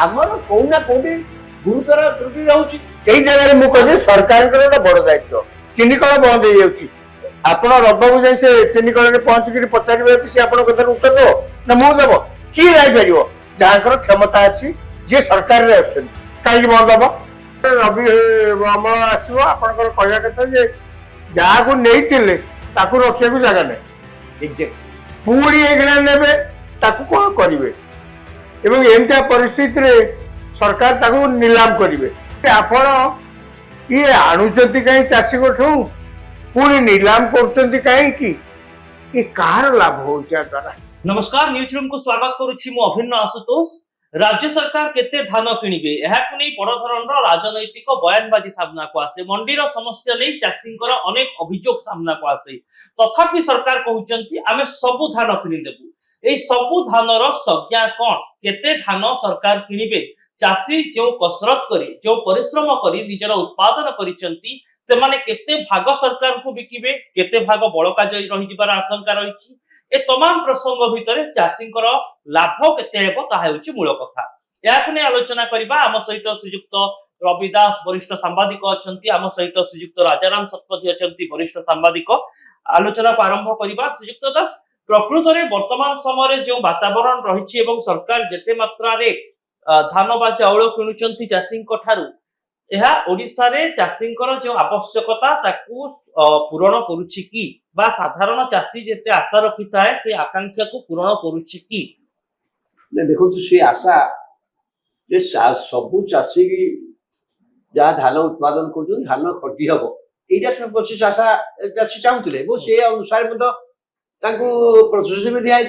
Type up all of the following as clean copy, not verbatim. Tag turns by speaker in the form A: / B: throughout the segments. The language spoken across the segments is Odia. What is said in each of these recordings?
A: ଆମର କୋଉ ନା କୋଉଠି ଗୁରୁତର ତ୍ରୁଟି ରହୁଛି। ସେଇ ଜାଗାରେ ମୁଁ କହିଲି ସରକାରଙ୍କର ଗୋଟେ ବଡ ଦାୟିତ୍ୱ। ଚିନି କଳ ବନ୍ଦ ହେଇଯାଉଛି, ଆପଣ ରବାବୁ ଯାଇ ସେ ଚିନି କଳରେ ପହଞ୍ଚିକିରି ପଚାରିବେ ସେ ଆପଣଙ୍କ କଥାରେ ଉତ୍ତର ଦେବ ନା ମୁଁ ଦେବ? କିଏ ଯାଇପାରିବ? ଯାହାଙ୍କର କ୍ଷମତା ଅଛି, ଯିଏ ସରକାରରେ ଅଛନ୍ତି, କାହିଁକି ବନ୍ଦ ହବ? ରବି ଅମଳ ଆସିବ, ଆପଣଙ୍କର କହିବା କଥା ଯେ ଯାହାକୁ ନେଇଥିଲେ ତାକୁ ରଖିବାକୁ ଜାଗା ନାହିଁ, ପୁଣି ଏଇଖିଣା ନେବେ, ତାକୁ କଣ କରିବେ? ଏବଂ ଏମିତିଆ ପରିସ୍ଥିତିରେ ସରକାର ତାକୁ ନିଲାମ କରିବେ। ଆପଣ ଇଏ ଆଣୁଛନ୍ତି କାହିଁ ଚାଷୀଙ୍କଠୁ, ପୁଣି ନିଲାମ କରୁଛନ୍ତି କାହିଁକି? ଏ କାହାର ଲାଭ ହଉଛି ଆ ଦ୍ୱାରା?
B: नमस्कार, न्यूज रूम को स्वागत करुछि मु अभिन्न आशुतोष। राज्य सरकार केते धान किनिबे एहाकु नै बड़ धरणर राजनैतिक बयानबाजी सामना को आसे। मंडीर समस्या नै चाषींकर अनेक अभियोग सामना को आसे, तथापि सरकार कहउचंती आमे सबु धान किनि देबु। एई सबु धानर संज्ञा कोन? केते धान सरकार किनिबे? चाषी जो कसरत करी, जो परिश्रम करी निजर उत्पादन करिसंती, सेमाने केते भाग सरकार को बिकिबे, केते भाग बळका जई रहि जिबार आशंका रहिछि। ए तमाम प्रसंग भितर चाषींकर लाभ केते हेबो ताहा हेउछि मूल कथा। याकु नै आलोचना करिबा। आम सहित श्रीयुक्त रवि दास वरिष्ठ सांबादिक अछंती, आम सहित श्रीयुक्त राजाराम सतपथी अछंती वरिष्ठ सांबादिक। आलोचना को आरंभ करिबा। श्रीयुक्त दास, प्रकृत रे वर्तमान समय रे जो वातावरण रहिछि एवं सरकार जेते मात्रा रे धान बा चाउल किनुचंती चाषींक ठारू, ଏହା ओडिसा रे चाषींकर जो आवश्यकता ताकू पूरण करूछि कि बा साधारण चाषी जेते आशा रखिथाए से आकांक्षा को पूरण करूछि कि?
C: ने देखो तो से आशा जे सबु चाषी जहाँ धान उत्पादन कर धान खटी हम यहाँ प्रोसेस आशा चाषी चाहूले वो से अनुसार प्रोसेस भी दिखाई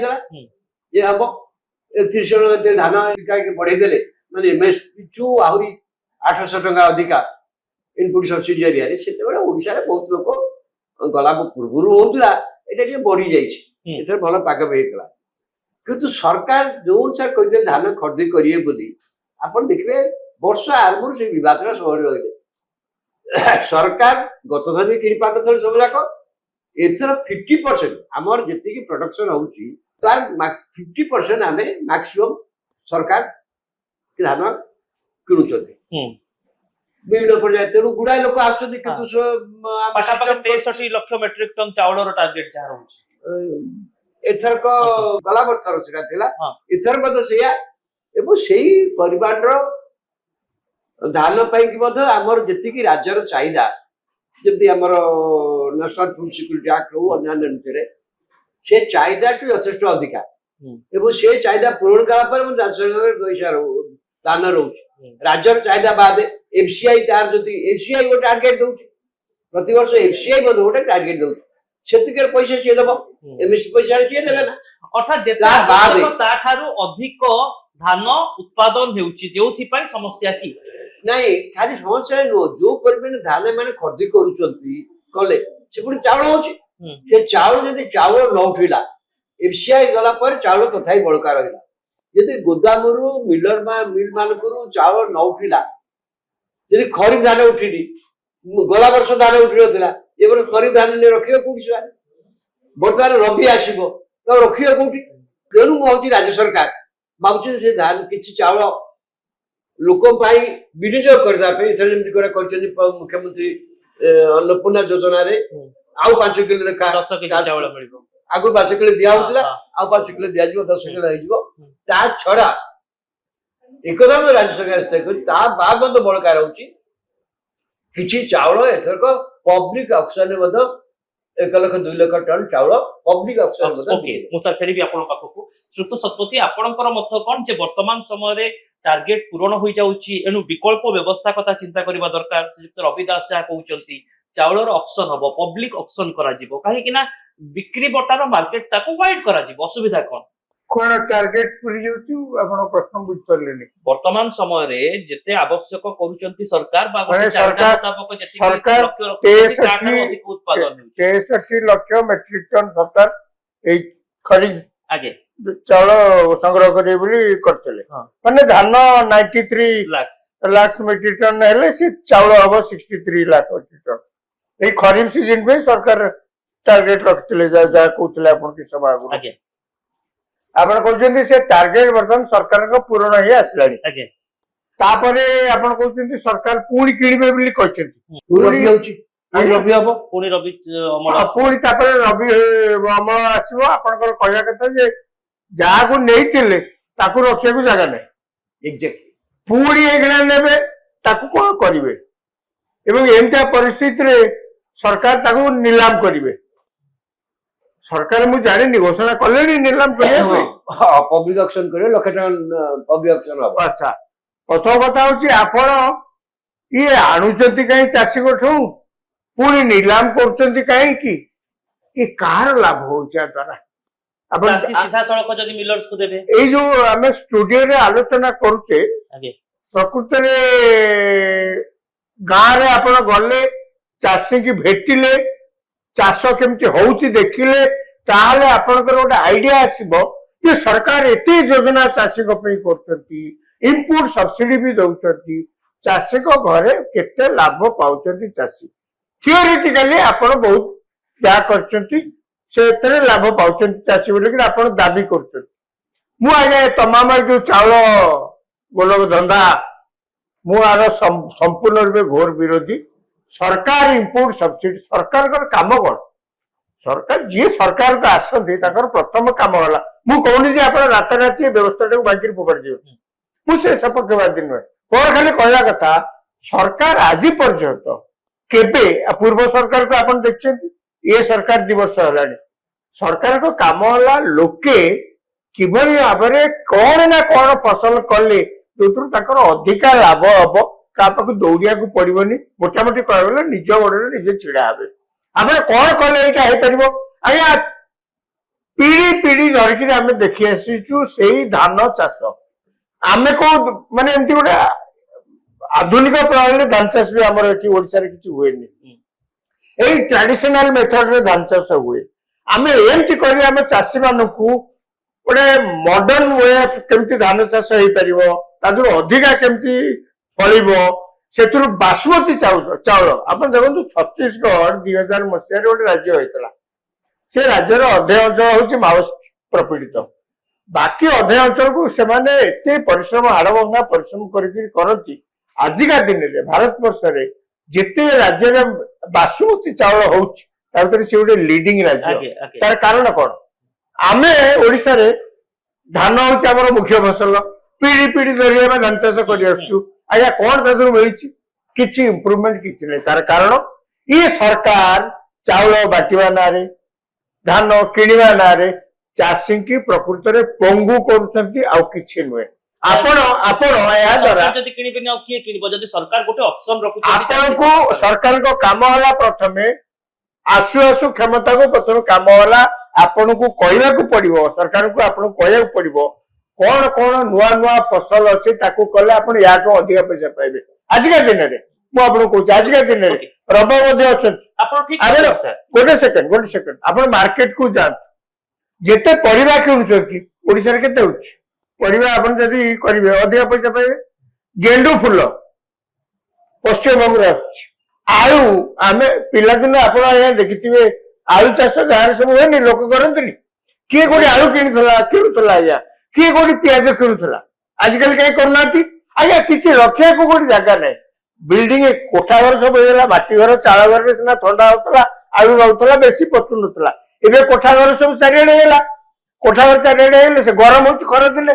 C: जे हम 31 धान बढ़ेदेले मैंने एमएसपी चु आहरी 800 टंका अधिका इनपुट सब्सिडी जरिया बहुत लोग गला पूर्व होता ये बढ़ी जाइए भल पाग होता किंतु सरकार जो अनुसार कहते धान खरीदी करिए बोली आपण देखिए वर्ष आरंभ से विवाद रही सरकार गत धन कि पार सब जाक एथर 50% आमर जी प्रोडक्शन होची तार 50% आम मैक्सिमम सरकार धान किणुचंती विभिन्न पर्याय तेणु गुड़ाए लोक आसुचंती किंतु
B: पाखापाखि 63 लाख मेट्रिक टन चाउलर टार्गेट जहाँ रहउछि
C: एथरक गला बर्षर सेटा थिला एथर मत सेया एबो सेही परिवार धान पाई कि मध हमर जति कि राज्यर चाहिदा जति हमर नेशनल फूड सिक्योरिटी एक्ट हो अन्य अनुसार से चाहिदा कि यथेष्ट अधिका एबो से चाहिदा पूर्ण कला पर हम राज्य पैसा दान रहउछि राज्यर चाहिदा बाद एफसीआई तार जति एफसीआई वो टार्गेट दउछि प्रति वर्ष एफसीआई बद गोटे टार्गेट दउछि सेतिकर पैसा से देबो एमएसपी पैसा से देबे ना
B: अर्थात जेता बाद ता थारु अधिक धान उत्पादन हेउछि जेउथि पई समस्या की
C: नहीं खाली समस्या नो जो परिमाण धान माने खर्च करूचंती कले से पुनी चावल होछि से चावल यदि चावल न उठिला एफसीआई गला पर चावल तथाई बळका रहिला यदि गोदामरु मिलर मिल मानकरु चावल न उठिला यदि खरीफ धान उठिनी गला वर्ष धान उठी नथिला ए वर्ष खरीफ धान ने रखियो कोठी से बर्तमान रबी आसीबो तो रखियो कोठी तेणु होची राज्य सरकार बाबुची से धान किछि चावल लोक पाई विनियोग करदा पे जेमति करे करचनी मुख्यमंत्री अन्नपूर्णा योजना रे आउ 5 किलो लेखा
B: 10 किलो चावल मिलिबो
C: आगु 5 किलो दिया होतला आउ 5 किलो दिया जिवो 10 किलो हो जिवो ता छडा एकदम राज्य सरकार से ता बाद तो बळका रहउची किछि चावल एथरक पब्लिक ऑक्शन रे मध 1 लाख 2 लाख टन चावल पब्लिक ऑक्शन मध
B: ओके मुसा फेरी भी आपण पाखकु श्रुत सतपथी आपणकर मत कोन जे वर्तमान समय रे टार्गेट पूर्ण होई जाउची एनु विकल्प व्यवस्था कथा चिंता करबा दरकार। श्रीयुक्त रवि दास जा कहउचंती चावलर ऑक्शन हबो पब्लिक ऑक्शन करा जिवो काहे कि ना बिक्री बटार मार्केट ताको वाइड करा जिवो असुविधा कोन
A: कोन टार्गेट पूरी जाउची आपण प्रश्न बुझ परलेनी
B: वर्तमान समय रे जेते आवश्यक करूचंती सरकार बा
A: सरकार
B: मुताबिक जेते
A: सरकार 63 लाख मेट्रिक टन सरकार ए खरीद
B: आगे
A: चावल संग्रह करे बोली करतले माने धान 93 लाख मेट्रिक टन हेले से चावल हबो 63 लाख मेट्रिक टन ए खरीफ सीजन पे सरकार टार्गेट रखतले जा कहतले आपण के सभा आगे ଆପଣ କହୁଛନ୍ତି ସେ ଟାର୍ଗେଟ ବର୍ତ୍ତମାନ ସରକାରଙ୍କ ପୂରଣ ହେଇ ଆସିଲାଣି।
B: ଆଜ୍ଞା
A: ତାପରେ ଆପଣ କହୁଛନ୍ତି ସରକାର ପୁଣି କିଣିବେ ବୋଲି କହିଛନ୍ତି।
C: ପୁଣି ରବି ହଉଛି, ପୁଣି ରବି ହବ।
B: ପୁଣି ରବି ଅମଳ
A: ପୁଣି ତାପରେ ରବି ଅମଳ ଆସିବ। ଆପଣଙ୍କର କହିବା କଥା ଯେ ଯାହାକୁ ନେଇଥିଲେ ତାକୁ ରଖିବାକୁ ଜାଗା ନାହିଁ,
C: ଏକ୍ଜାକ୍ଟଲି।
A: ପୁଣି ଏଇଖିଣା ନେବେ, ତାକୁ କଣ କରିବେ? ଏବଂ ଏମିତିଆ ପରିସ୍ଥିତିରେ ସରକାର ତାକୁ ନିଲାମ କରିବେ। ସରକାର ମୁଁ ଜାଣିନି ଘୋଷଣା କଲେଣି ନିଲାମ କରିବା ପାଇଁ।
C: ପବ୍ଲିକ ଅକ୍ସନ କରିବେ, ଲକ୍ଷେ ଟଙ୍କା ପବ୍ଲିକ ଅକ୍ସନ ହବ।
A: ଆଚ୍ଛା, ପ୍ରଥମ କଥା ହଉଛି ଆପଣ ଇଏ ଆଣୁଛନ୍ତି କାହିଁ ଚାଷୀଙ୍କଠୁ, ପୁଣି ନିଲାମ କରୁଛନ୍ତି କାହିଁକି? ଏ କାହାର ଲାଭ ହଉଛି ୟା ଦ୍ୱାରା?
B: ଚାଷୀ ସିଧାସଳଖ ଯଦି ମିଲର୍ସ କୁ ଦେବେ।
A: ଏଇ ଯୋଉ ଆମେ ଷ୍ଟୁଡିଓରେ ଆଲୋଚନା କରୁଛେ,
B: ଆଜ୍ଞା
A: ପ୍ରକୃତରେ ଗାଁରେ ଆପଣ ଗଲେ, ଚାଷୀକି ଭେଟିଲେ, ଚାଷ କେମିତି ହଉଛି ଦେଖିଲେ, ତାହେଲେ ଆପଣଙ୍କର ଗୋଟେ ଆଇଡିଆ ଆସିବ ଯେ ସରକାର ଏତେ ଯୋଜନା ଚାଷୀଙ୍କ ପାଇଁ କରୁଛନ୍ତି, ଇନପୁଟ ସବସିଡି ବି ଦଉଛନ୍ତି, ଚାଷୀଙ୍କ ଘରେ କେତେ ଲାଭ ପାଉଛନ୍ତି ଚାଷୀ। ଥିଓରିଟିକାଲି ଆପଣ ବହୁତ ଯାହା କରିଛନ୍ତି ସେଥିରେ ଲାଭ ପାଉଛନ୍ତି ଚାଷୀ ବୋଲିକି ଆପଣ ଦାବି କରୁଛନ୍ତି। ମୁଁ ଆଜ୍ଞା ତମାମ ଏଇ ଯୋଉ ଚାଉଳ ଗୋଲକ ଧନ୍ଦା, ମୁଁ ଆର ସମ୍ପୂର୍ଣ୍ଣ ରୂପେ ଘୋର ବିରୋଧୀ। ସରକାର ଇନପୁଟ ସବସିଡି, ସରକାରଙ୍କର କାମ କଣ? ସରକାର ଯିଏ ସରକାରକୁ ଆସନ୍ତି ତାଙ୍କର ପ୍ରଥମ କାମ ହେଲା, ମୁଁ କହୁନି ଯେ ଆପଣ ରାତାରାତି ବ୍ୟବସ୍ଥାଟାକୁ ବାଙ୍କିରେ ଫୋପାଡ଼ି ଦିଅନ୍ତୁ, ମୁଁ ସେ ସପକ୍ଷବାଦୀ ନୁହେଁ। ମୋର ଖାଲି କହିବା କଥା, ସରକାର ଆଜି ପର୍ଯ୍ୟନ୍ତ କେବେ, ପୂର୍ବ ସରକାରକୁ ଆପଣ ଦେଖିଛନ୍ତି, ଏ ସରକାର 2 ବର୍ଷ ହେଲାଣି, ସରକାରଙ୍କ କାମ ହେଲା ଲୋକେ କିଭଳି ଭାବରେ କଣ ନା କଣ ଫସଲ କଲେ ଯୋଉଥିରୁ ତାଙ୍କର ଅଧିକା ଲାଭ ହବ, ତା ପାଖକୁ ଦୌଡ଼ିବାକୁ ପଡିବନି, ମୋଟାମୋଟି କହିବାକୁ ଗଲେ ନିଜ ଗୋଡରେ ନିଜେ ଛିଡା ହେବେ। ଆପଣ କଣ କଲେ ଏଇଟା ହେଇପାରିବ? ଆଜ୍ଞା ପିଢି ଧରିକିରି ଆମେ ଦେଖି ଆସିଛୁ ସେଇ ଧାନ ଚାଷ। ଆମେ କୋଉ ମାନେ ଏମିତି ଗୋଟେ ଆଧୁନିକ ପ୍ରଣାଳୀରେ ଧାନ ଚାଷ ବି ଆମର ଏଠି ଓଡିଶାରେ କିଛି ହୁଏନି। ଏଇ ଟ୍ରାଡିସନାଲ ମେଥଡରେ ଧାନ ଚାଷ ହୁଏ। ଆମେ ଏମିତି କରି ଆମେ ଚାଷୀ ମାନଙ୍କୁ ଗୋଟେ ମଡର୍ନ ୱେ କେମିତି ଧାନ ଚାଷ ହେଇପାରିବ, ତା ଦେହରୁ ଅଧିକା କେମିତି ଫଳିବ, ସେଥିରୁ ବାସୁମତୀ ଚାଉଳ ଆପଣ ଦେଖନ୍ତୁ, ଛତିଶଗଡ଼ 2000 ମସିହାରେ ଗୋଟେ ରାଜ୍ୟ ହେଇଥିଲା। ସେ ରାଜ୍ୟର ଅଧେ ଅଞ୍ଚଳ ହଉଛି ମାଓଇଷ୍ଟ ପ୍ରପୀଡ଼ିତ, ବାକି ଅଧେ ଅଞ୍ଚଳକୁ ସେମାନେ ଏତେ ପରିଶ୍ରମ, ହାଡ଼ଭଙ୍ଗା ପରିଶ୍ରମ କରିକି କରନ୍ତି। ଆଜିକା ଦିନରେ ଭାରତ ବର୍ଷରେ ଯେତେ ରାଜ୍ୟରେ ବାସୁମତୀ ଚାଉଳ ହଉଛି, ତା ଭିତରେ ସେ ଗୋଟେ ଲିଡିଂ ରାଜ୍ୟ। ତାର କାରଣ କଣ? ଆମେ ଓଡିଶାରେ ଧାନ ହଉଛି ଆମର ମୁଖ୍ୟ ଫସଲ, ପିଢି ଧରି ଆମେ ଧାନ ଚାଷ କରି ଆସୁଛୁ। ଆଜ୍ଞା କଣ ତା ଦେହରୁ ମିଳିଛି? କିଛି ଇମ୍ପ୍ରୁଭମେଣ୍ଟ କିଛି ନାହିଁ। ତାର କାରଣ ଇଏ ସରକାର ଚାଉଳ ବାଟିବା ନାଁରେ, ଧାନ କିଣିବା ନାଁରେ ଚାଷୀଙ୍କୁ ପ୍ରକୃତରେ ପଙ୍ଗୁ କରୁଛନ୍ତି, ଆଉ କିଛି ନୁହେଁ। ଆପଣ ଏହା ଦ୍ୱାରା
B: ଯଦି କିଣିବେନି ଆଉ କିଏ କିଣିବ? ଯଦି ସରକାର ଗୋଟେ ଅପସନ ରଖୁଛନ୍ତି,
A: ଆପଣଙ୍କୁ ସରକାରଙ୍କ କାମ ହେଲା ପ୍ରଥମେ ଆସୁ ଆସୁ କ୍ଷମତାକୁ ପ୍ରଥମେ କାମ ହେଲା ଆପଣଙ୍କୁ କହିବାକୁ ପଡିବ, ସରକାରଙ୍କୁ ଆପଣଙ୍କୁ କହିବାକୁ ପଡିବ କଣ କଣ ନୂଆ ନୂଆ ଫସଲ ଅଛି, ତାକୁ କଲେ ଆପଣ ୟାଠୁ ଅଧିକା ପଇସା ପାଇବେ। ଆଜିକା ଦିନରେ ମୁଁ ଆପଣଙ୍କୁ କହୁଛି, ଆଜିକା ଦିନରେ ରବ ମଧ୍ୟ ଅଛନ୍ତି। ଗୋଟେ ସେକେଣ୍ଡ ଆପଣ ମାର୍କେଟକୁ ଯାଆନ୍ତୁ, ଯେତେ ପରିବା କିଣୁଛନ୍ତି ଓଡିଶାରେ କେତେ ହଉଛି ପରିବା, ଆପଣ ଯଦି କରିବେ ଅଧିକା ପଇସା ପାଇବେ। ଗେଣ୍ଡୁ ଫୁଲ ପଶ୍ଚିମବଙ୍ଗରୁ ଆସୁଛି, ଆଳୁ ଆମେ ପିଲାଦିନ ଆପଣ ଆଜ୍ଞା ଦେଖିଥିବେ ଆଳୁ ଚାଷ ଗାଁରେ ସବୁ ହୁଏନି, ଲୋକ କରନ୍ତିନି। କିଏ କୋଉଠି ଆଳୁ କିଣୁଥିଲା ଆଜ୍ଞା, କିଏ କୋଉଠି ପିଆଜ କିଣୁଥିଲା? ଆଜିକାଲି କାହିଁ କରୁନାହାନ୍ତି? ଆଜ୍ଞା କିଛି ରଖିବାକୁ କୋଉଠି ଜାଗା ନାହିଁ। ବିଲ୍ଡିଂ କୋଠା ଘର ସବୁ ହେଇଗଲା, ମାଟି ଘର ଚାଳ ଘରରେ ସିନା ଥଣ୍ଡା ହଉଥିଲା, ଆଳୁ ରହୁଥିଲା, ବେଶୀ ପଚୁ ନଥିଲା। ଏବେ କୋଠା ଘର ସବୁ ଚାରିଆଡେ ହେଇଗଲା, କୋଠା ଘର ଚାରିଆଡେ ହେଇଗଲେ ସେ ଗରମ ହଉଛି ଖରା ଦିନେ,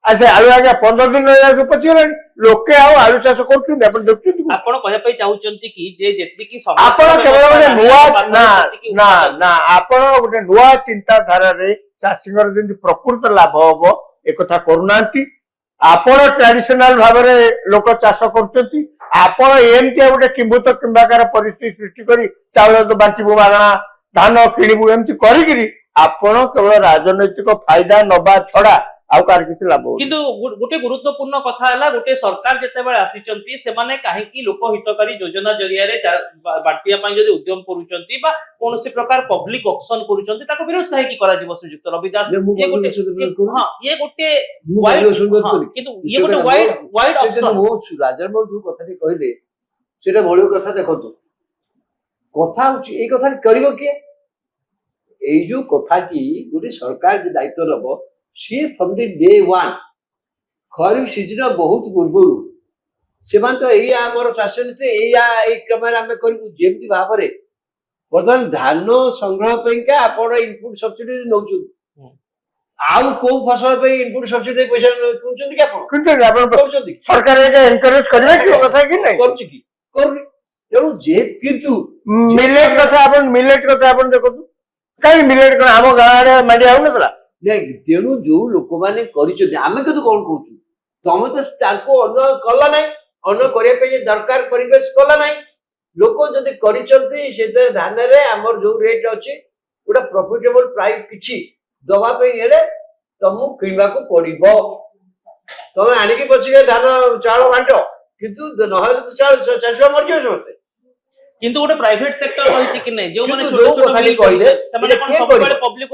A: ଆଉ ସେ ଆଳୁ ଆଜ୍ଞା 15 ଦିନ ରହିବାକୁ ପଚିଗଲାଣି। ଲୋକେ ଆଉ ଆଳୁ ଚାଷ କରୁଛନ୍ତି? ଆପଣ ଦେଖୁଛନ୍ତି?
B: ଆପଣ କହିବା ପାଇଁ ଚାହୁଁଛନ୍ତି କି ଯେ ଯେତିକି
A: ଆପଣ କେବଳ ଗୋଟେ ନୂଆ ଆପଣ ଗୋଟେ ନୂଆ ଚିନ୍ତାଧାରାରେ ଚାଷୀଙ୍କର ଯେମିତି ପ୍ରକୃତ ଲାଭ ହବ ଏକଥା କରୁନାହାନ୍ତି। ଆପଣ ଟ୍ରାଡିସନାଲ ଭାବରେ ଲୋକ ଚାଷ କରୁଛନ୍ତି, ଆପଣ ଏମିତିଆ ଗୋଟେ କିମ୍ଭୂତ କିମ୍ବାକାର ପରିସ୍ଥିତି ସୃଷ୍ଟି କରି ଚାଉଳ ବାଣ୍ଟିବୁ ମାଗଣା, ଧାନ କିଣିବୁ, ଏମିତି କରିକିରି ଆପଣ କେବଳ ରାଜନୈତିକ ଫାଇଦା ନବା ଛଡା ଆଉ କାହାର କିଛି ଲାଭ ହଉନି।
B: କିନ୍ତୁ ଗୋଟେ ଗୁରୁତ୍ୱପୂର୍ଣ୍ଣ କଥା ହେଲା, ଗୋଟେ ସରକାର ଯେତେବେଳେ ଆସିଛନ୍ତି ସେମାନେ କାହିଁକି ଲୋକ ହିତକାରୀ ଯୋଜନା ଜରିଆରେ ବାଣ୍ଟିବା ପାଇଁ ଯଦି ଉଦ୍ୟମ କରୁଛନ୍ତି ବା କୌଣସି ପ୍ରକାର ପବ୍ଲିକ ଅକ୍ସନ କରୁଛନ୍ତି, ତାକୁ ବିରୋଧ କାହିଁକି କରାଯିବ? ଶ୍ରୀଯୁକ୍ତ ରବି ଦାସ, ଇଏ ଗୋଟେ କିନ୍ତୁ ଇଏ ଗୋଟେ ୱାଇଡ ଅକ୍ସନ।
C: ରାଜନ ଯୋଉ କଥାଟି କହିଲେ ସେଇଟା ମୌଳିକ କଥା। ଦେଖନ୍ତୁ, କଥା ହଉଛି ଏଇ କଥାଟି କରିବ କିଏ? ଏଇ ଯୋଉ କଥାଟି ଗୋଟେ ସରକାର ଦାୟିତ୍ୱ ନବ, see from the day one kharif season बहुत पूर्व ସେମାନେ ତ ଏଇ ଆମର ଚାଷ ନୀତି ଏଇ କ୍ରମରେ ଆମେ କରିବୁ ଯେମିତି ଭାବରେ ବର୍ତ୍ତମାନ ଧାନ ସଂଗ୍ରହ ପାଇଁକା ଆପଣ ଇନପୁଟ ସବସିଡି ନେଉଛନ୍ତି ଆଉ କୋଉ ଫସଲ ପାଇଁ ଇନପୁଟ ସବସିଡି ପଇସା କିଣୁଛନ୍ତି କି ଆପଣ
A: କିନ୍ତୁ ଆପଣ
C: କରୁଛନ୍ତି
A: ସରକାର ଏଇଟା ଏନକରେଜ କରିବେ କି କଥା କି ନାହିଁ
C: କରୁଛି କି କରୁନି ତେଣୁ ଯେହେତୁ କିନ୍ତୁ
A: ମିଲେଟ କଥା ଆପଣ ଦେଖନ୍ତୁ କାହିଁକି ମିଲେଟ କଣ ଆମ ଗାଁ ଆଡେ ମାଣ୍ଡିଆ ହଉନଥିଲା
C: ନାଇଁ ତେଣୁ ଯୋଉ ଲୋକମାନେ କରିଛନ୍ତି ଆମେ କିନ୍ତୁ କଣ କହୁଛୁ ତମେ ତ ତାଙ୍କୁ ଅନ୍ନ କଲା ନାହିଁ ଅନ୍ନ କରିବା ପାଇଁ ଦରକାର ପରିବେଶ କଲା ନାହିଁ ଲୋକ ଯଦି କରିଛନ୍ତି ସେଥିରେ ଧାନରେ ଆମର ଯୋଉ ରେଟ୍ ଅଛି ଗୋଟେ ପ୍ରଫିଟେବଲ ପ୍ରାଇସ୍ କିଛି ଦବା ପାଇଁ ହେଲେ ତମକୁ କିଣିବାକୁ ପଡିବ ତମେ ଆଣିକି ପଛିକେ ଧାନ ଚାଉଳ ବାଣ୍ଟ କିନ୍ତୁ ନହେଲେ ତ ଚାଉଳ ଚାଷ ମରିଯିବ ସମସ୍ତେ
B: କିନ୍ତୁ ଗୋଟେ ପ୍ରାଇଭେଟ ସେକ୍ଟର ରହିଛି କି ନାହିଁ ଯୋଉମାନେ
C: କିନ୍ତୁ
B: ଛୋଟ
C: ଯୋଉ
B: ଛୋଟ
C: କଥାଟି
B: ମିଲ୍
C: କହିଲେ,
B: କରୁଛନ୍ତି, ସେମାନେ
C: ଏଇଟା
B: କଣ
C: କିଏ
B: ସବୁବେଳେ
C: କରିବ?
B: ପବ୍ଲିକ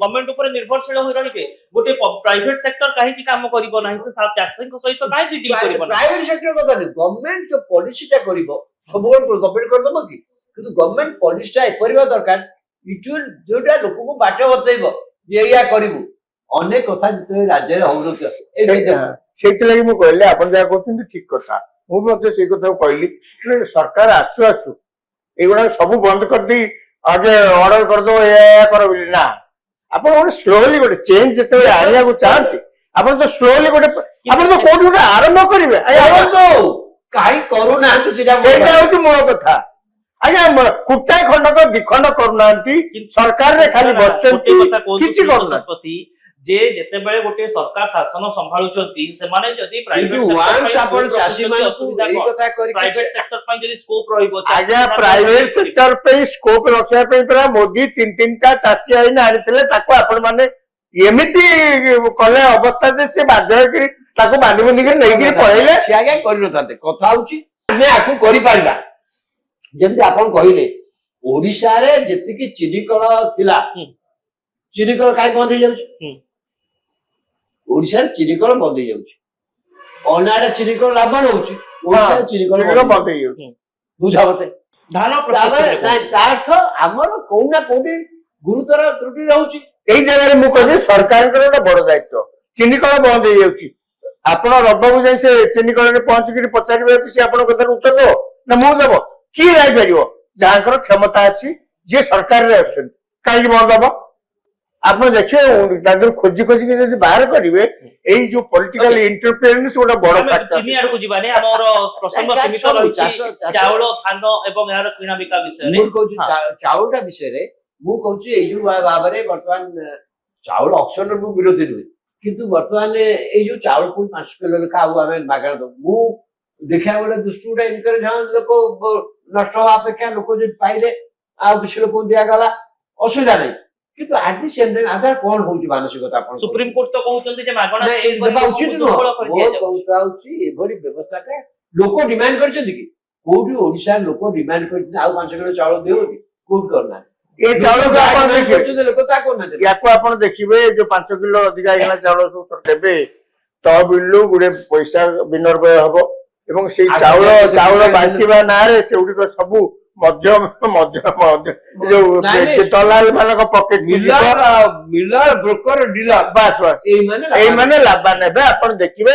B: ଗଭର୍ଣ୍ଣମେଣ୍ଟ ଉପରେ ନିର୍ଭରଶୀଳ ହୋଇ ରହିବେ ଗୋଟେ ପ୍ରାଇଭେଟ ସେକ୍ଟର କାହିଁକି କାମ କରିବ ନାହିଁ ସେ ଚାଷୀଙ୍କ ସହିତ କାହିଁକି ଡିଲ୍ କରିବ ନାହିଁ
C: ପ୍ରାଇଭେଟ ସେକ୍ଟର କଥା ନୁହେଁ ଗଭର୍ଣ୍ଣମେଣ୍ଟ ଯୋଉ ପଲିସିଟା କରିବ ସବୁବେଳେ ଗଭର୍ଣ୍ଣମେଣ୍ଟ କରିଦବ କି କିନ୍ତୁ ଗଭର୍ଣ୍ଣମେଣ୍ଟ ପଲିସିଟା ଏପରିବା ଦରକାର ଯୋଉଟା ଲୋକଙ୍କୁ ବାଟ ବତେଇବ ଯେ ଏଇଆ କରିବୁ ଅନେକ କଥା ଯେତେବେଳେ ରାଜ୍ୟରେ ହଉନଥିବ
A: ସେଇଥିଲାଗି ମୁଁ କହିଲି ଆପଣ ଯାହା କହୁଛନ୍ତି ଠିକ କଥା ମୁଁ ମଧ୍ୟ ସେଇ କଥା କହିଲି ସରକାର ଆସୁ ଆସୁ ଏଇଗୁଡାକ ସବୁ ବନ୍ଦ କରିଦେଇ ଆଗେ ଅର୍ଡର କରିଦବ ଏଇଆ କର ବୋଲି ନା ଆପଣ ଗୋଟେ ସ୍ଲୋଲି ଗୋଟେ ଚେଞ୍ଜ ଯେତେବେଳେ ଆଣିବାକୁ ଚାହାନ୍ତି ଆପଣ ତ ସ୍ଲୋଲି ଗୋଟେ ଆପଣ ତ କୋଉଠି ଗୋଟେ ଆରମ୍ଭ କରିବେ
C: କାହିଁ କରୁନାହାନ୍ତି
A: ସେଇଟା ହଉଛି ମୂଳ କଥା ଆଜ୍ଞା କୁଟାଏ ଖଣ୍ଡକ ଦିଖଣ୍ଡ କରୁନାହାନ୍ତି ସରକାରରେ ଖାଲି ବସିଛନ୍ତି କିଛି କରୁନାହାନ୍ତି
B: ଯେ ଯେତେବେଳେ ଗୋଟେ ସରକାର ଶାସନ ସମ୍ଭାଳୁଛନ୍ତି ସେମାନେ ଯଦି ପ୍ରାଇଭେଟ ସେକ୍ଟର ପାଇଁ ଯଦି ସ୍କୋପ ରହିବ
A: ଆଜ୍ଞା ପ୍ରାଇଭେଟ ସେକ୍ଟର ପାଇଁ ସ୍କୋପ ରଖିବା ପାଇଁ ପରା ମୋଦି ତିନିଟା ଚାଷୀ ଆଇନ ଆଣିଥିଲେ ତାକୁ ଆପଣ ମାନେ ଏମିତି କଲେ ଅବସ୍ଥା ଯେ ସେ ବାଧ୍ୟ ହେଇକି ତାକୁ ବାନ୍ଧି ବୁନ୍ଧିକି ନେଇକି ପଳେଇଲେ
C: ସେ ଆଜ୍ଞା କରିନଥାନ୍ତେ କଥା ହଉଛି ଆମେ ଆକୁ କରିପାରିବା ଯେମିତି ଆପଣ କହିଲେ ଓଡିଶାରେ ଯେତିକି ଚିନି କଳ ଥିଲା ଚିନି କଳ କାହିଁ ବନ୍ଦ ହେଇଯାଉଛି ଓଡିଶାରେ ଚିନି କଳ ବନ୍ଦ ହେଇଯାଉଛି ଅନ୍ୟ ଆଡେ ଚିନି କଳ ଲାଭ ନଉଛି ଓଡିଶାରେ ଚିନି କଳ
A: ବନ୍ଦ ହେଇଯାଉଛି
C: ବୁଝା ମତେ
B: ଧାନ
C: ତା ଅର୍ଥ ଆମର କୋଉଠି ନା କୋଉଠି ଗୁରୁତର ତ୍ରୁଟି ରହୁଛି
A: ଏଇ ଜାଗାରେ ମୁଁ କହିବି ସରକାରଙ୍କର ଗୋଟେ ବଡ ଦାୟିତ୍ୱ ଚିନି କଳ ବନ୍ଦ ହେଇଯାଉଛି ଆପଣ ରବାବୁ ଯାଇ ସେ ଚିନି କଳରେ ପହଞ୍ଚିକିରି ପଚାରିବେ ସେ ଆପଣଙ୍କ କଥାରେ ଉତ୍ତର ଦେବ ନା ମୁଁ ଦେବ କିଏ ଯାଇପାରିବ ଯାହାଙ୍କର କ୍ଷମତା ଅଛି ଯିଏ ସରକାରରେ ଅଛନ୍ତି କାହିଁକି ବନ୍ଦ ହବ ଆପଣ ଦେଖିବେ ତାଙ୍କର ଖୋଜି ଖୋଜିକି ଯଦି ବାହାର କରିବେ ଏଇ ଯୋଉ ପଲିଟିକାଲ ଇଣ୍ଟରଫିୟରେନ୍ସ ଗୋଟେ ବଡ ଫ୍ୟାକ୍ଟର
B: ଚିନି ଆଡକୁ ଯିବାନି ଆମର ପ୍ରସଙ୍ଗ ସୀମିତ ରହିଛି ଚାଉଳ ଧାନ ଏବଂ ଏହାର କିଣା ବିକା ବିଷୟରେ
C: ମୁଁ କହୁଛି ଚାଉଳଟା ବିଷୟରେ ମୁଁ କହୁଛି ଏଇ ଯୋଉ ଭାବରେ ବର୍ତ୍ତମାନ ଚାଉଳ ଅକ୍ସନରେ ମୁଁ ବିରୋଧୀ ନୁହେଁ କିନ୍ତୁ ବର୍ତ୍ତମାନ ଏଇ ଯୋଉ ଚାଉଳ ପୁଣି 5 କିଲୋ ଲେଖା ଆଉ ଆମେ ମାଗଣା ଦବୁ ମୁଁ ଦେଖିବା ବେଳେ ଦୃଷ୍ଟି ଗୋଟେ ଏନକରେଜ ଲୋକ ନଷ୍ଟ ହବା ଅପେକ୍ଷା ଲୋକ ଯଦି ପାଇଲେ ଆଉ କିଛି ଲୋକଙ୍କୁ ଦିଆଗଲା ଅସୁବିଧା ନାହିଁ କିନ୍ତୁ ଆଜି ସେ ଆଧାର କଣ ହଉଛି ମାନସିକତା ଆପଣ
B: ସୁପ୍ରିମକୋର୍ଟ ତ କହୁଛନ୍ତି ଯେ ମାଗଣା
C: ଦେବା ଉଚିତ ନୁହଁ ହଉଛି ଏଭଳି ବ୍ୟବସ୍ଥାଟା ଲୋକ ଡିମାଣ୍ଡ କରିଛନ୍ତି କି କୋଉଠି ଓଡିଶାର ଲୋକ ଡିମାଣ୍ଡ କରିଛନ୍ତି ଆଉ 5 କିଲୋ ଚାଉଳ ଦିଅନ୍ତି କୋଉଠି କରୁନାହାନ୍ତି ଏ ଚାଉଳକୁ ଆପଣ ଦେଖିବେ ଲୋକ ତା କରୁନାହାନ୍ତି
A: ୟାକୁ ଆପଣ ଦେଖିବେ ଯୋଉ 5 କିଲୋ ଅଧିକା ହେଇଗଲା ଚାଉଳ ସବୁ ଦେବେ ତହବିଲରୁ ଗୋଟେ ପଇସା ବିନିର୍ଭୟ ହବ ଏବଂ ସେଇ ଚାଉଳ ବାଣ୍ଟିବା ନାଁରେ ସେଗୁଡିକ ସବୁ ଯୋଉ ଦଲାଲ ମାନଙ୍କ ପକେଟ
C: ମିଲର ବ୍ରୋକର ଡିଲର
A: ବାସ୍ ବାସ୍ ଏଇମାନେ ଲାଭ ନେବେ ଆପଣ ଦେଖିବେ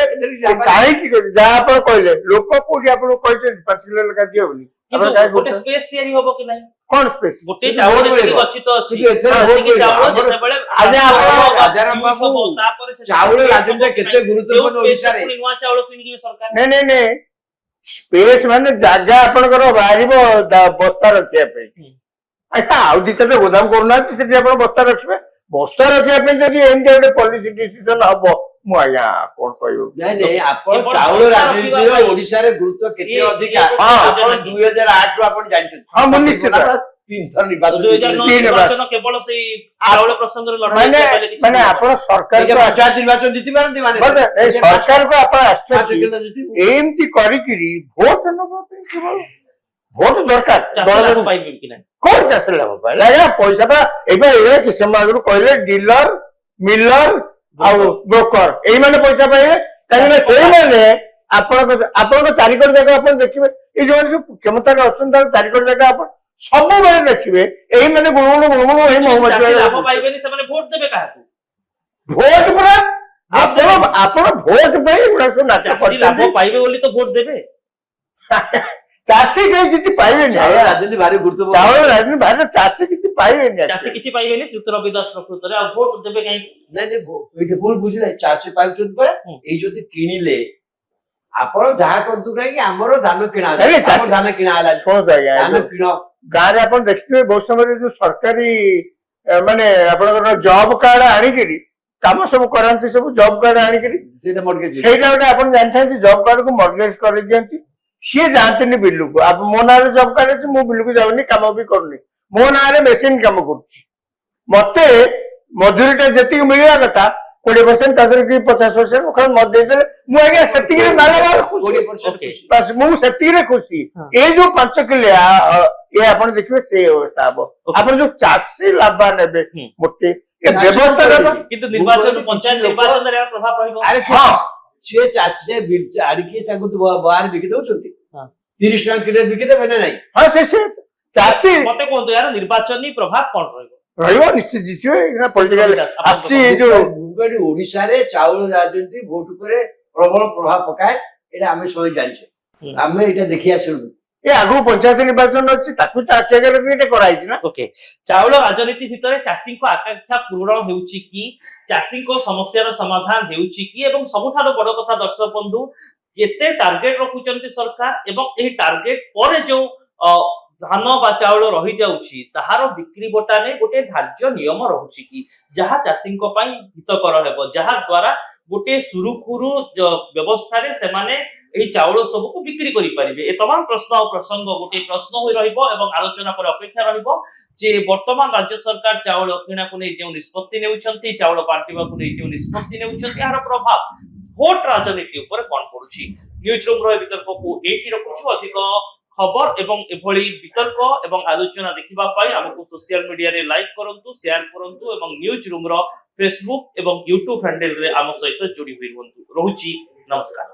A: କାହିଁକି ଯାହା ଆପଣ କହିଲେ ଲୋକ କୋଉଠି ଆପଣଙ୍କୁ କହିଛନ୍ତି 5 କିଲୋ ଲେଖା ଦିଅ ବୋଲି
B: ଗୋଟେ ସ୍ପେସ୍ ତିଆରି ହବ କି ନାହିଁ
A: କଣ ସ୍ପେସ୍
B: ଗୋଟେ ଚାଉଳ ଯେତିକି ଗଚ୍ଛିତ ଅଛି ଚାଉଳ ଯେତେବେଳେ
C: ଚାଉଳ ରାଜନୀତି କେତେ ଗୁରୁତ୍ୱପୂର୍ଣ୍ଣ ଓଡିଶାରେ
B: ନୂଆ ଚାଉଳ କିଣିକି ସରକାର
A: ନାଇଁ ସ୍ପେସ୍ ମାନେ ଜାଗା ଆପଣଙ୍କର ବାହାରିବ ବସ୍ତା ରଖିବା ପାଇଁ ଆଚ୍ଛା ଆଉ ଦି ଚାରିଟା ଗୋଦାମ କରୁନାହାନ୍ତି ସେଠି ଆପଣ ବସ୍ତା ରଖିବେ ବସ୍ତା ରଖିବା ପାଇଁ ଯଦି ଏମିତି ଗୋଟେ ପଲିସି ଡିସିସନ ହବ ମୁଁ ଆଜ୍ଞା କଣ କହିବୁ
C: ନାଇଁ ଆପଣ ଚାଉଳ ରାଜନୀତିର ଓଡିଶାରେ ଗୁରୁତ୍ୱ କେତେ ଅଧିକା 2008 ରୁ ଆପଣ ଜାଣିଛନ୍ତି
A: ହଁ ମୁଁ ନିଶ୍ଚିତ
C: 3 ଥର ନିର୍ବାଚନ
B: ନିର୍ବାଚନ କେବଳ ସେଇ ଚାଉଳ ପ୍ରସଙ୍ଗରେ
A: ମାନେ ଆପଣ ସରକାର
C: ପଞ୍ଚାୟତ ନିର୍ବାଚନ ଜିତି ପାରନ୍ତି ମାନେ
A: ସରକାରକୁ ଆପଣ ଆସିଛନ୍ତି ଏମିତି କରିକିରି ଭୋଟ ନବା ପାଇଁ କେବଳ ଭୋଟ ଦରକାର କଣ ଚାଷ ଲାଭ ପାଇଲେ ଆଜ୍ଞା ପଇସା ଟା ଏବେ କିଛି ସମୟ ଆଗରୁ କହିଲେ ଡିଲର ମିଲର ଆଉ ବ୍ରୋକର ଏଇମାନେ ପଇସା ପାଇବେ କାହିଁକିନା ସେଇମାନେ ଆପଣଙ୍କ ଚାରିକଡ଼ ଜାଗା ଆପଣ ଦେଖିବେ ଏଇ ଯୋଉମାନେ ସବୁ କ୍ଷମତାରେ ଅଛନ୍ତି ତାଙ୍କ ଚାରିକଡ଼ ଜାଗା ଆପଣ ସବୁବେଳେ ଦେଖିବେ ଏଇମାନେ ଗୁଣୁଗୁଣୁ ହେଇ
B: ଲାଭ ପାଇବେନି ସେମାନେ ଭୋଟ ଦେବେ କାହାକୁ
A: ଭୋଟ ପରା ଆପଣ ଭୋଟ ପାଇଁ ଏଗୁଡା ସବୁ ନାଚ
B: ଚାଷୀ ଲାଭ
A: କରୁଛନ୍ତି।
B: ପାଇବେ ବୋଲି ତ ଭୋଟ ଦେବେ।
A: ଚାଷୀ କେହି କିଛି ପାଇବେନି
C: ଚାଉଳ
A: ଆଜ୍ଞା।
C: ରାଜନୀତି ଭାରି ଗୁରୁତ୍ୱପୂର୍ଣ୍ଣ।
A: ଚାଉଳ ରାଜନୀତି ଭାଇରେ ଚାଷୀ କିଛି ପାଇବେନି
B: ଚାଷୀ
A: actually।
B: କିଛି ପାଇବେନି ଶ୍ରୀଯୁକ୍ତ ରବି ଦାସ ପ୍ରକୃତରେ ଆଉ ଭୋଟ ଦେବେ କାହିଁକି?
C: ନାଇଁ ନାଇଁ ଏଇଠି ଭୁଲ ବୁଝିଲେ, ଚାଷୀ ପାଉଛନ୍ତି ପରା।
B: ହୁଁ।
C: ଏଇ ଯଦି କିଣିଲେ ଆପଣ ଯାହା କରନ୍ତୁ କାହିଁକି ଆମର ଧାନ କିଣା ହେଲା।
A: ଆରେ ଚାଷୀ-
C: ଆମର ଧାନ କିଣା ହେଲା,
A: ଶୁଣନ୍ତୁ ଆଜ୍ଞା,
C: ଧାନ
A: ଯୋଉ
C: କିଣ।
A: ଗାଁରେ ଆପଣ ଦେଖିଥିବେ ବହୁତ ସମୟରେ ଯୋଉ ସରକାରୀ ମାନେ ଆପଣଙ୍କର ଜବ କାର୍ଡ ଆଣିକିରି କାମ ସବୁ କରାନ୍ତି, ସବୁ ଜବ କାର୍ଡ ଆଣିକିରି
C: ସେଇଟା ମର୍ଗେଜ।
A: ସେଇଟା ଗୋଟେ ଆପଣ ଜାଣିଥାନ୍ତି ଜବ କାର୍ଡକୁ ମର୍ଗେଜ କରିଦିଅନ୍ତି। ସିଏ ଯାଆନ୍ତିନି ବିଲକୁ। ମୋ ନାଁରେ ଜବ କାର୍ଡ ଅଛି, ମୁଁ ବିଲକୁ ଯାଉନି, କାମ ବି କରୁନି, ମୋ ନାଁରେ ମେସିନ କାମ କରୁଛି। ମତେ ମଜୁରୀଟା ଯେତିକି ମିଳିବା କଥା 20% ତା ଦେହରେ କି 50% ମତେ ଦେଇଦେଲେ ମୁଁ ଆଜ୍ଞା ସେତିକିରେ ମାଲାମାଲ ଖୁସି।
C: 20%
B: Okay.
C: ଖୁସି।
A: ବାସ୍ ମୁଁ ସେତିକିରେ ଖୁସି।
B: ହଁ।
A: ଏଇ ଯୋଉ 5 କିଲିଆ ଏ ଆପଣ ଦେଖିବେ ସେଇ ଅବସ୍ଥା ହବ।
B: Okay.
A: ଆପଣ ଯୋଉ ଚାଷୀ ଲାଭ ନେବେ
B: ହୁଁ।
A: ମୋଟେ ଏ
C: ଚାଷୀ
A: ବ୍ୟବସ୍ଥା
C: ଲୋକ
A: ନେବା।
B: କିନ୍ତୁ
C: ମୁଁ
B: ନିର୍ବାଚନ
C: କହିଲି
B: ପଞ୍ଚାୟତ
C: କିଛି ଲୋକ-
B: ନିର୍ବାଚନରେ ଏହାର ପ୍ରଭାବ ରହିବ।
C: ଆରେ
A: ହଁ।
C: ସିଏ ଚାଷୀ ଆଣିକି ତାଙ୍କୁ ବାହାରେ ବିକି ଦଉଛନ୍ତି।
B: ହଁ।
C: 30 ଟଙ୍କା କିଲୋ ବିକି ଦେବେ ନା ନାଇଁ?
A: ହଁ ସେ ଚାଷୀ
B: ମତେ କୁହନ୍ତୁ ଏହାର ନିର୍ବାଚନୀ ପ୍ରଭାବ କଣ ରହିବ?
A: ରହିବ, ନିଶ୍ଚିତ ଜିତିବେ। ପଲିଟିକାଲ
B: ଶ୍ରୀଯୁକ୍ତ ଦାସ, ଆପଣଙ୍କ
A: ଆସୁଛି ଏଇ ଯୋଉ
C: ମୁଁ କହିଲି ଓଡିଶାରେ ଚାଉଳ ରାଜନୀତି ଭୋଟ ଉପରେ ପ୍ରବଳ ପ୍ରଭାବ ପକାଏ। ଏଇଟା ଆମେ ସବୁ ଜାଣିଛେ।
B: ହୁଁ।
C: ଆମେ ଏଇଟା ଦେଖି ଆସିଲୁ।
A: ଏ ଆଗକୁ ପଞ୍ଚାୟତ ନିର୍ବାଚନ ଅଛି, ତାକୁ ତ ଆଖି ଆଗରେ ବି ଏଇଟା କରାହେଇଛି ନା।
B: ଓକେ, ଚାଉଳ ରାଜନୀତି ଭିତରେ ଚାଷୀଙ୍କ ଆକାଂକ୍ଷା ପୂରଣ ହେଉଛି କି, ଚାଷୀଙ୍କ ସମସ୍ୟାର ସମାଧାନ ହେଉଛି କି, ଏବଂ ସବୁଠାରୁ ବଡ କଥା ଦର୍ଶକ ବନ୍ଧୁ, କେତେ ଟାର୍ଗେଟ ରଖୁଛନ୍ତି ସରକାର ଏବଂ ଏହି ଟାର୍ଗେଟ ପରେ ଯୋଉ ଧାନ ବା ଚାଉଳ ରହିଯାଉଛି ତାହାର ବିକ୍ରି ବଟା ନେଇ ଗୋଟେ ଧାର୍ଯ୍ୟ ନିୟମ ରହୁଛି କି, ଯାହା ଚାଷୀଙ୍କ ପାଇଁ ହିତକର ହେବ, ଯାହା ଦ୍ୱାରା ଗୋଟେ ସୁରୁଖୁରୁ ବ୍ୟବସ୍ଥାରେ ସେମାନେ ଏହି ଚାଉଳ ସବୁକୁ ବିକ୍ରି କରିପାରିବେ। ଏ ତମାମ ପ୍ରଶ୍ନ ଆଉ ପ୍ରସଙ୍ଗ ଗୋଟେ ପ୍ରଶ୍ନ ହୋଇ ରହିବ ଏବଂ ଆଲୋଚନା ପରେ ଅପେକ୍ଷା ରହିବ ଯେ ବର୍ତ୍ତମାନ ରାଜ୍ୟ ସରକାର ଚାଉଳ କିଣାକୁ ନେଇ ଯେଉଁ ନିଷ୍ପତ୍ତି ନେଉଛନ୍ତି, ଚାଉଳ ବାଣ୍ଟିବାକୁ ନେଇ ଯେଉଁ ନିଷ୍ପତ୍ତି ନେଉଛନ୍ତି, ଏହାର ପ୍ରଭାବ ଭୋଟ ରାଜନୀତି ଉପରେ କଣ ପଡୁଛି। ନ୍ୟୁଜ ରୁମ ର ବିତର୍କକୁ ଏଇଠି ରଖୁଛୁ। ଅଧିକ ଖବର ଏବଂ ଏଭଳି ବିତର୍କ ଏବଂ ଆଲୋଚନା ଦେଖିବା ପାଇଁ ଆମକୁ ସୋସିଆଲ ମିଡିଆରେ ଲାଇକ୍ କରନ୍ତୁ, ସେୟାର କରନ୍ତୁ ଏବଂ ନ୍ୟୁଜ ରୁମ ର ଫେସବୁକ୍ ଏବଂ ୟୁଟ୍ୟୁବ ହ୍ୟାଣ୍ଡେଲ ରେ ଆମ ସହିତ ଯୋଡି ହୋଇ ରୁହନ୍ତୁ। ରହୁଛି, ନମସ୍କାର।